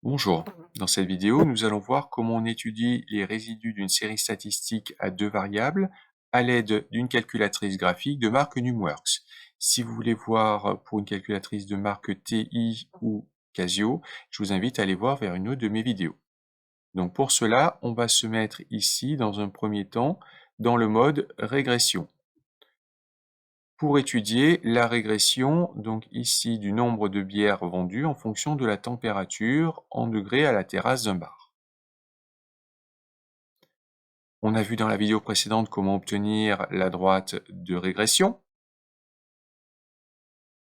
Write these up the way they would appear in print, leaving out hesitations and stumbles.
Bonjour, dans cette vidéo, nous allons voir comment on étudie les résidus d'une série statistique à deux variables à l'aide d'une calculatrice graphique de marque Numworks. Si vous voulez voir pour une calculatrice de marque TI ou Casio, je vous invite à aller voir vers une autre de mes vidéos. Donc pour cela, on va se mettre ici, dans un premier temps, dans le mode régression. Pour étudier la régression, donc ici, du nombre de bières vendues en fonction de la température en degrés à la terrasse d'un bar. On a vu dans la vidéo précédente comment obtenir la droite de régression.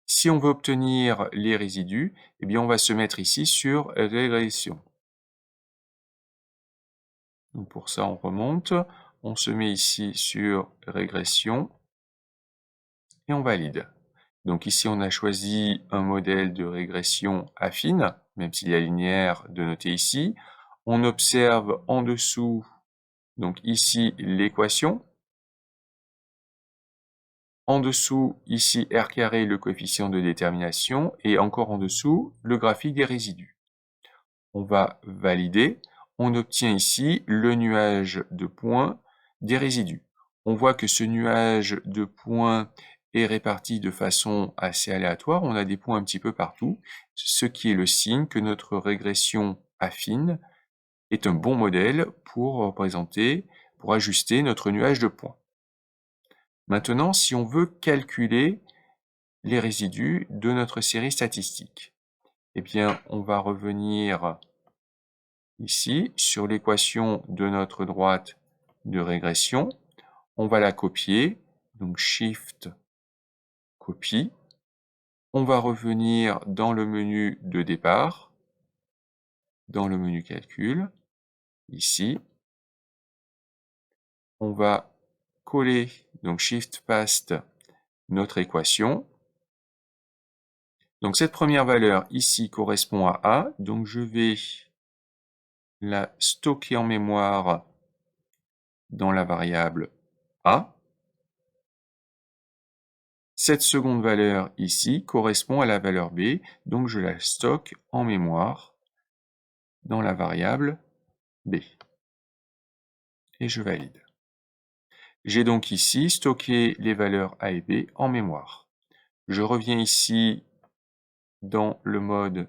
Si on veut obtenir les résidus, eh bien on va se mettre ici sur régression. Donc pour ça, on remonte, on se met ici sur régression et on valide. Donc ici, on a choisi un modèle de régression affine, même s'il y a linéaire de noter ici. On observe en dessous, donc ici, l'équation. En dessous, ici, R carré, le coefficient de détermination, et encore en dessous, le graphique des résidus. On va valider. On obtient ici le nuage de points des résidus. On voit que ce nuage de points est réparti de façon assez aléatoire. On a des points un petit peu partout, ce qui est le signe que notre régression affine est un bon modèle pour représenter, pour ajuster notre nuage de points. Maintenant, si on veut calculer les résidus de notre série statistique, eh bien, on va revenir ici sur l'équation de notre droite de régression. On va la copier, donc Shift, copie. On va revenir dans le menu de départ, dans le menu calcul, ici. On va coller, donc Shift Paste, notre équation. Donc cette première valeur ici correspond à A, donc je vais la stocker en mémoire dans la variable A. Cette seconde valeur ici correspond à la valeur B, donc je la stocke en mémoire dans la variable B. Et je valide. J'ai donc ici stocké les valeurs A et B en mémoire. Je reviens ici dans le mode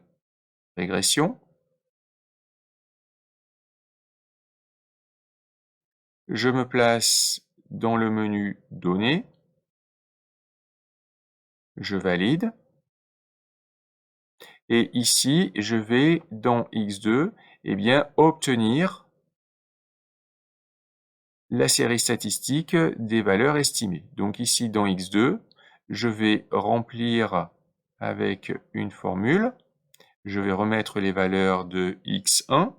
régression. Je me place dans le menu Données. Je valide. Et ici, je vais dans X2, eh bien, obtenir la série statistique des valeurs estimées. Donc ici, dans X2, je vais remplir avec une formule. Je vais remettre les valeurs de X1.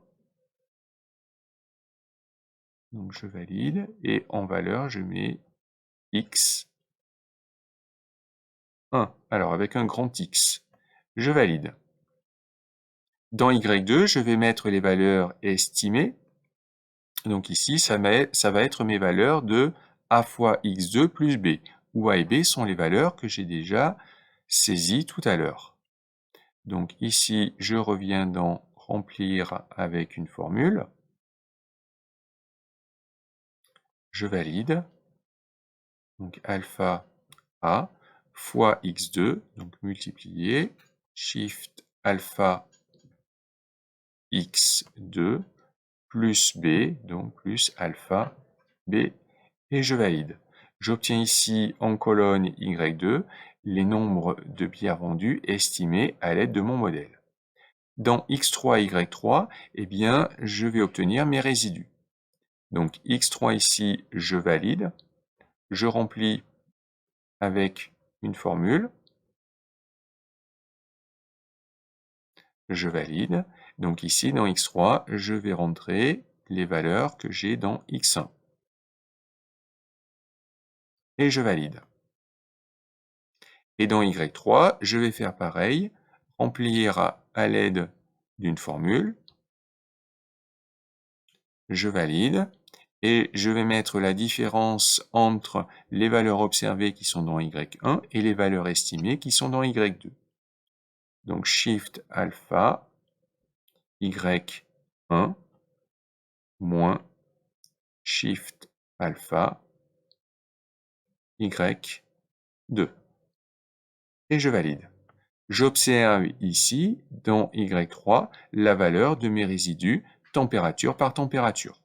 Donc je valide. Et en valeur, je mets X1. Alors avec un grand X. Je valide. Dans Y2, je vais mettre les valeurs estimées. Donc ici, ça va être mes valeurs de A fois X2 plus B, où A et B sont les valeurs que j'ai déjà saisies tout à l'heure. Donc ici, je reviens dans remplir avec une formule. Je valide. Donc alpha A fois X2, donc multiplié, Shift alpha X2 plus B, donc plus alpha B, et je valide. J'obtiens ici en colonne Y2 les nombres de bières vendues estimés à l'aide de mon modèle. Dans X3 et Y3, eh bien, je vais obtenir mes résidus. Donc X3 ici, je valide. Je remplis avec une formule. Je valide. Donc ici, dans X3, je vais rentrer les valeurs que j'ai dans X1. Et je valide. Et dans Y3, je vais faire pareil, remplir à l'aide d'une formule. Je valide. Et je vais mettre la différence entre les valeurs observées qui sont dans Y1 et les valeurs estimées qui sont dans Y2. Donc Shift alpha Y1 moins Shift alpha Y2. Et je valide. J'observe ici, dans Y3, la valeur de mes résidus température par température.